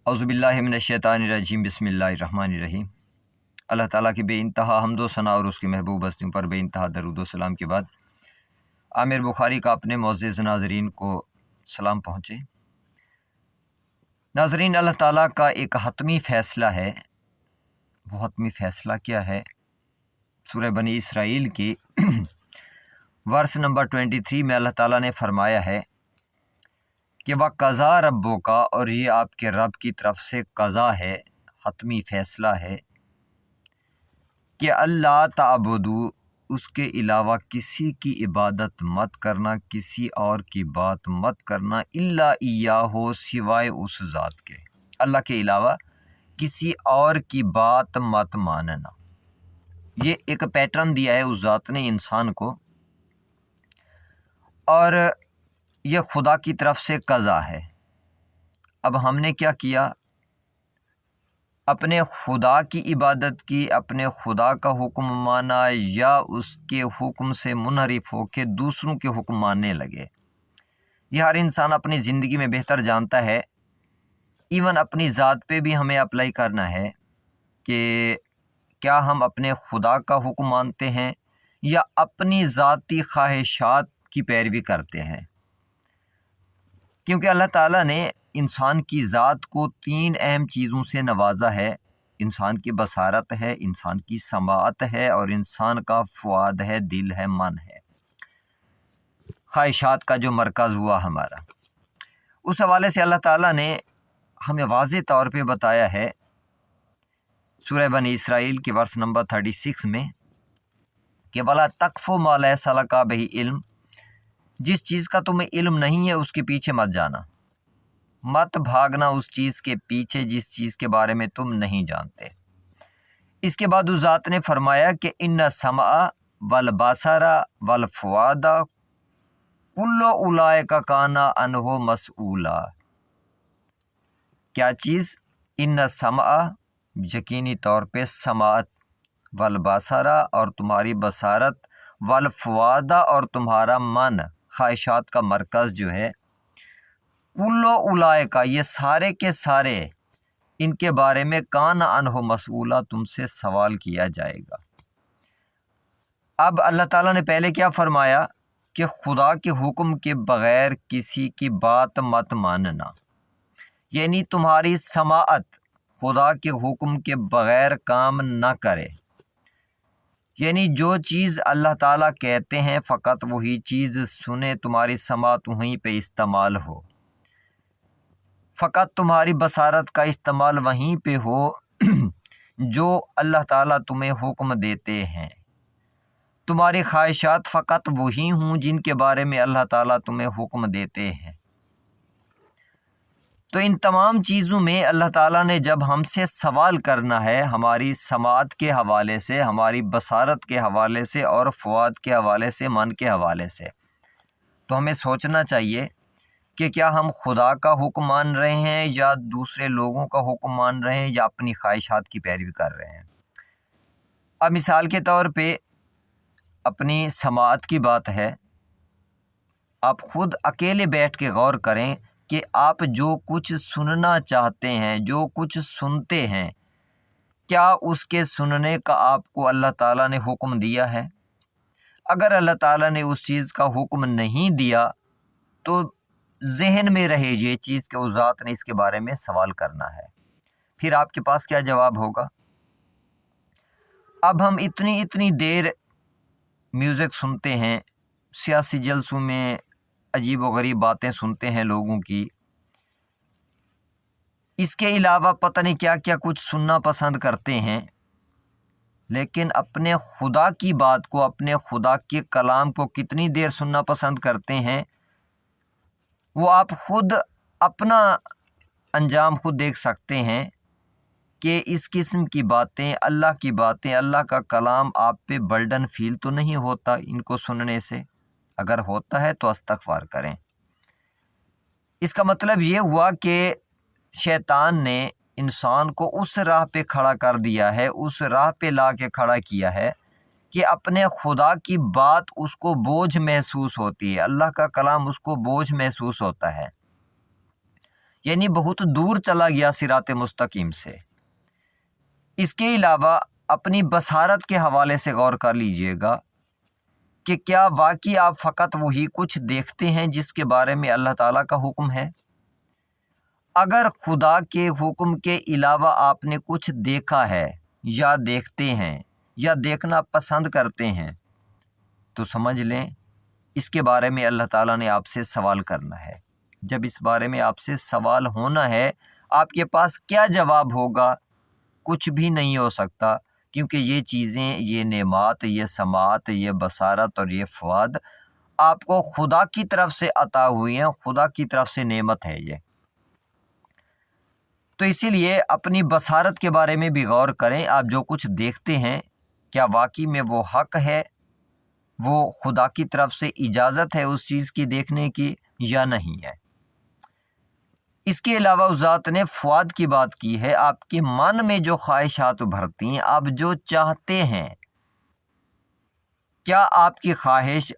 اعوذ من الشیطان الرجیم بسم اللہ الرحمن الرحیم۔ اللہ تعالیٰ کی بے انتہا حمد و ثنا اور اس کی محبوب ہستیوں پر بے انتہا درود و سلام کے بعد عامر بخاری کا اپنے معزز ناظرین کو سلام پہنچے۔ ناظرین، اللہ تعالیٰ کا ایک حتمی فیصلہ ہے۔ وہ حتمی فیصلہ کیا ہے؟ سورہ بنی اسرائیل کی ورس نمبر 23 میں اللہ تعالیٰ نے فرمایا ہے کہ وَقَضَىٰ رَبُّكَ، اور یہ آپ کے رب کی طرف سے قضا ہے، حتمی فیصلہ ہے کہ اللہ تعبدو، اس کے علاوہ کسی کی عبادت مت کرنا، کسی اور کی بات مت کرنا، الا ایاہ، سوائے اس ذات کے، اللہ کے علاوہ کسی اور کی بات مت ماننا۔ یہ ایک پیٹرن دیا ہے اس ذات نے انسان کو، اور یہ خدا کی طرف سے قضا ہے۔ اب ہم نے کیا کیا؟ اپنے خدا کی عبادت کی، اپنے خدا کا حکم مانا، یا اس کے حکم سے منحرف ہو کے دوسروں کے حکم ماننے لگے۔ یہ ہر انسان اپنی زندگی میں بہتر جانتا ہے، ایون اپنی ذات پہ بھی ہمیں اپلائی کرنا ہے کہ کیا ہم اپنے خدا کا حکم مانتے ہیں یا اپنی ذاتی خواہشات کی پیروی کرتے ہیں۔ کیونکہ اللہ تعالیٰ نے انسان کی ذات کو 3 اہم چیزوں سے نوازا ہے۔ انسان کی بصارت ہے، انسان کی سماعت ہے، اور انسان کا فؤاد ہے، دل ہے، من ہے، خواہشات کا جو مرکز ہوا ہمارا۔ اس حوالے سے اللہ تعالیٰ نے ہمیں واضح طور پہ بتایا ہے سورہ بنی اسرائیل کے ورس نمبر 36 میں کہ وَلَا تَقْفُ مَا لَيْسَ لَكَ بِهِ علم، جس چیز کا تمہیں علم نہیں ہے اس کے پیچھے مت جانا، مت بھاگنا اس چیز کے پیچھے جس چیز کے بارے میں تم نہیں جانتے۔ اس کے بعد اس ذات نے فرمایا کہ ان السمع والبصر والفؤاد کل اولئک کان عنہ مسئولا۔ کیا چیز؟ ان السمع، یقینی طور پہ سماعت، والبصر، اور تمہاری بصارت، والفؤاد، اور تمہارا من، خواہشات کا مرکز جو ہے، کل اولئک، یہ سارے کے سارے، ان کے بارے میں کان عنہ مسئولا، تم سے سوال کیا جائے گا۔ اب اللہ تعالیٰ نے پہلے کیا فرمایا کہ خدا کے حکم کے بغیر کسی کی بات مت ماننا، یعنی تمہاری سماعت خدا کے حکم کے بغیر کام نہ کرے، یعنی جو چیز اللہ تعالیٰ کہتے ہیں فقط وہی چیز سنے، تمہاری سماعت وہیں پہ استعمال ہو، فقط تمہاری بصارت کا استعمال وہیں پہ ہو جو اللہ تعالیٰ تمہیں حکم دیتے ہیں، تمہاری خواہشات فقط وہی ہوں جن کے بارے میں اللہ تعالیٰ تمہیں حکم دیتے ہیں۔ تو ان تمام چیزوں میں اللہ تعالیٰ نے جب ہم سے سوال کرنا ہے، ہماری سماعت کے حوالے سے، ہماری بصارت کے حوالے سے، اور فؤاد کے حوالے سے، من کے حوالے سے، تو ہمیں سوچنا چاہیے کہ کیا ہم خدا کا حکم مان رہے ہیں یا دوسرے لوگوں کا حکم مان رہے ہیں یا اپنی خواہشات کی پیروی کر رہے ہیں۔ اب مثال کے طور پہ اپنی سماعت کی بات ہے، آپ خود اکیلے بیٹھ کے غور کریں کہ آپ جو کچھ سننا چاہتے ہیں، جو کچھ سنتے ہیں، کیا اس کے سننے کا آپ کو اللہ تعالیٰ نے حکم دیا ہے؟ اگر اللہ تعالیٰ نے اس چیز کا حکم نہیں دیا تو ذہن میں رہے یہ چیز کہ اس ذات نے اس کے بارے میں سوال کرنا ہے، پھر آپ کے پاس کیا جواب ہوگا؟ اب ہم اتنی دیر میوزک سنتے ہیں، سیاسی جلسوں میں عجیب و غریب باتیں سنتے ہیں لوگوں کی، اس کے علاوہ پتہ نہیں کیا کیا کچھ سننا پسند کرتے ہیں، لیکن اپنے خدا کی بات کو، اپنے خدا کے کلام کو کتنی دیر سننا پسند کرتے ہیں، وہ آپ خود اپنا انجام خود دیکھ سکتے ہیں کہ اس قسم کی باتیں، اللہ کی باتیں، اللہ کا کلام آپ پہ برڈن فیل تو نہیں ہوتا ان کو سننے سے؟ اگر ہوتا ہے تو استغفار کریں۔ اس کا مطلب یہ ہوا کہ شیطان نے انسان کو اس راہ پہ کھڑا کر دیا ہے، اس راہ پہ لا کے کھڑا کیا ہے کہ اپنے خدا کی بات اس کو بوجھ محسوس ہوتی ہے، اللہ کا کلام اس کو بوجھ محسوس ہوتا ہے، یعنی بہت دور چلا گیا صراط مستقیم سے۔ اس کے علاوہ اپنی بصارت کے حوالے سے غور کر لیجئے گا کہ کیا واقعی آپ فقط وہی کچھ دیکھتے ہیں جس کے بارے میں اللہ تعالیٰ کا حکم ہے؟ اگر خدا کے حکم کے علاوہ آپ نے کچھ دیکھا ہے یا دیکھتے ہیں یا دیکھنا پسند کرتے ہیں تو سمجھ لیں اس کے بارے میں اللہ تعالیٰ نے آپ سے سوال کرنا ہے۔ جب اس بارے میں آپ سے سوال ہونا ہے، آپ کے پاس کیا جواب ہوگا؟ کچھ بھی نہیں ہو سکتا، کیونکہ یہ چیزیں، یہ نعمات، یہ سماعت، یہ بصارت اور یہ فؤاد آپ کو خدا کی طرف سے عطا ہوئی ہیں، خدا کی طرف سے نعمت ہے یہ۔ تو اسی لیے اپنی بصارت کے بارے میں بھی غور کریں، آپ جو کچھ دیکھتے ہیں کیا واقعی میں وہ حق ہے، وہ خدا کی طرف سے اجازت ہے اس چیز کی دیکھنے کی یا نہیں ہے۔ اس کے علاوہ اس ذات نے فؤاد کی بات کی ہے، آپ کے من میں جو خواہشات ابھرتی ہیں، آپ جو چاہتے ہیں، کیا آپ کی خواہش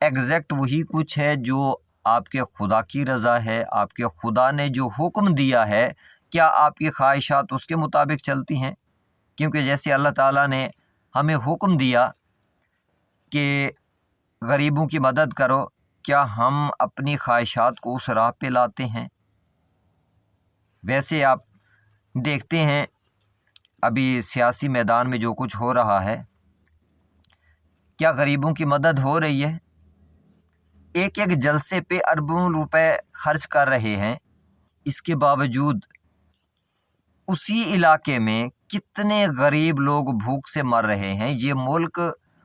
ایگزیکٹ وہی کچھ ہے جو آپ کے خدا کی رضا ہے؟ آپ کے خدا نے جو حکم دیا ہے، کیا آپ کی خواہشات اس کے مطابق چلتی ہیں؟ کیونکہ جیسے اللہ تعالیٰ نے ہمیں حکم دیا کہ غریبوں کی مدد کرو، کیا ہم اپنی خواہشات کو اس راہ پہ لاتے ہیں؟ ویسے آپ دیکھتے ہیں ابھی سیاسی میدان میں جو کچھ ہو رہا ہے، کیا غریبوں کی مدد ہو رہی ہے؟ ایک ایک جلسے پہ اربوں روپے خرچ کر رہے ہیں، اس کے باوجود اسی علاقے میں کتنے غریب لوگ بھوک سے مر رہے ہیں۔ یہ ملک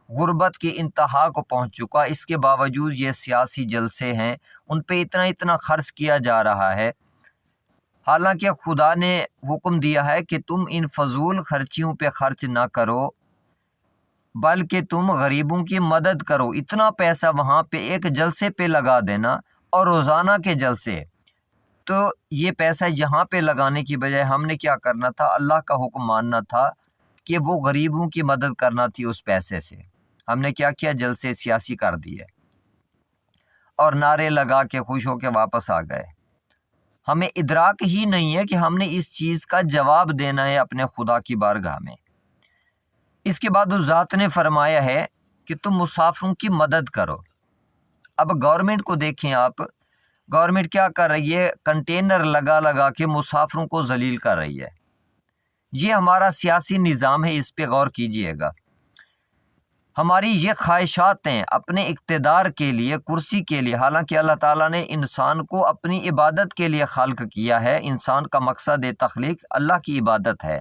غربت کی انتہا کو پہنچ چکا، اس کے باوجود یہ سیاسی جلسے ہیں، ان پہ اتنا خرچ کیا جا رہا ہے، حالانکہ خدا نے حکم دیا ہے کہ تم ان فضول خرچیوں پہ خرچ نہ کرو بلکہ تم غریبوں کی مدد کرو۔ اتنا پیسہ وہاں پہ ایک جلسے پہ لگا دینا، اور روزانہ کے جلسے، تو یہ پیسہ یہاں پہ لگانے کی بجائے ہم نے کیا کرنا تھا؟ اللہ کا حکم ماننا تھا کہ وہ غریبوں کی مدد کرنا تھی اس پیسے سے۔ ہم نے کیا کیا؟ جلسے سیاسی کر دیے اور نعرے لگا کے خوش ہو کے واپس آ گئے۔ ہمیں ادراک ہی نہیں ہے کہ ہم نے اس چیز کا جواب دینا ہے اپنے خدا کی بارگاہ میں۔ اس کے بعد اس ذات نے فرمایا ہے کہ تم مسافروں کی مدد کرو۔ اب گورنمنٹ کو دیکھیں آپ، گورنمنٹ کیا کر رہی ہے؟ کنٹینر لگا کے مسافروں کو ذلیل کر رہی ہے۔ یہ ہمارا سیاسی نظام ہے، اس پہ غور کیجئے گا۔ ہماری یہ خواہشات ہیں اپنے اقتدار کے لیے، کرسی کے لیے، حالانکہ اللہ تعالیٰ نے انسان کو اپنی عبادت کے لیے خلق کیا ہے۔ انسان کا مقصد تخلیق اللہ کی عبادت ہے،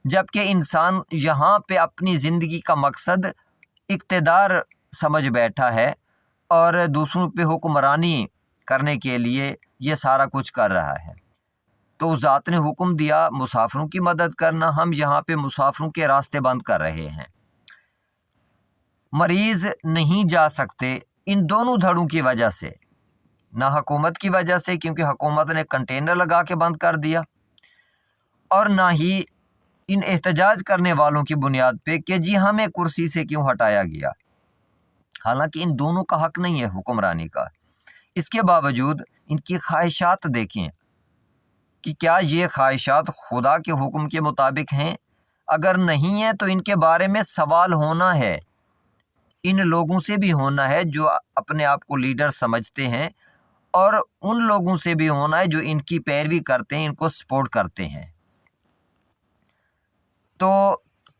جبکہ انسان یہاں پہ اپنی زندگی کا مقصد اقتدار سمجھ بیٹھا ہے اور دوسروں پہ حکمرانی کرنے کے لیے یہ سارا کچھ کر رہا ہے۔ تو اس ذات نے حکم دیا مسافروں کی مدد کرنا، ہم یہاں پہ مسافروں کے راستے بند کر رہے ہیں۔ مریض نہیں جا سکتے ان دونوں دھڑوں کی وجہ سے، نہ حکومت کی وجہ سے کیونکہ حکومت نے کنٹینر لگا کے بند کر دیا، اور نہ ہی ان احتجاج کرنے والوں کی بنیاد پہ کہ جی ہمیں کرسی سے کیوں ہٹایا گیا، حالانکہ ان دونوں کا حق نہیں ہے حکمرانی کا۔ اس کے باوجود ان کی خواہشات دیکھیں کہ کیا یہ خواہشات خدا کے حکم کے مطابق ہیں؟ اگر نہیں ہیں تو ان کے بارے میں سوال ہونا ہے، ان لوگوں سے بھی ہونا ہے جو اپنے آپ کو لیڈر سمجھتے ہیں، اور ان لوگوں سے بھی ہونا ہے جو ان کی پیروی کرتے ہیں، ان کو سپورٹ کرتے ہیں۔ تو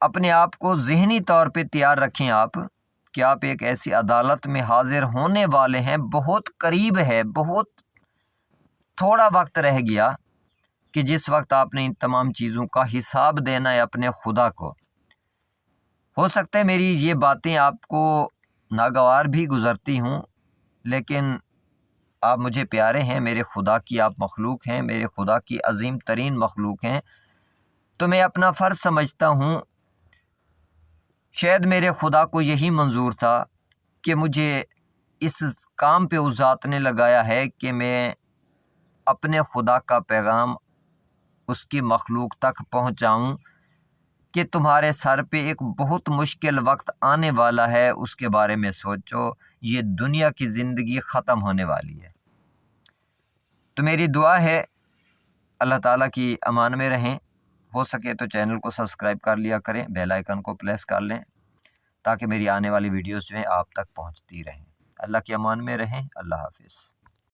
اپنے آپ کو ذہنی طور پہ تیار رکھیں آپ کہ آپ ایک ایسی عدالت میں حاضر ہونے والے ہیں، بہت قریب ہے، بہت تھوڑا وقت رہ گیا کہ جس وقت آپ نے ان تمام چیزوں کا حساب دینا ہے اپنے خدا کو۔ ہو سکتا ہے میری یہ باتیں آپ کو ناگوار بھی گزرتی ہوں، لیکن آپ مجھے پیارے ہیں، میرے خدا کی آپ مخلوق ہیں، میرے خدا کی عظیم ترین مخلوق ہیں، تو میں اپنا فرض سمجھتا ہوں۔ شاید میرے خدا کو یہی منظور تھا کہ مجھے اس کام پہ اس ذات نے لگایا ہے کہ میں اپنے خدا کا پیغام اس کی مخلوق تک پہنچاؤں کہ تمہارے سر پہ ایک بہت مشکل وقت آنے والا ہے، اس کے بارے میں سوچو، یہ دنیا کی زندگی ختم ہونے والی ہے۔ تو میری دعا ہے اللہ تعالیٰ کی امان میں رہیں، ہو سکے تو چینل کو سبسکرائب کر لیا کریں، بیل آئیکن کو پریس کر لیں تاکہ میری آنے والی ویڈیوز جو ہیں آپ تک پہنچتی رہیں۔ اللہ کی امان میں رہیں۔ اللہ حافظ۔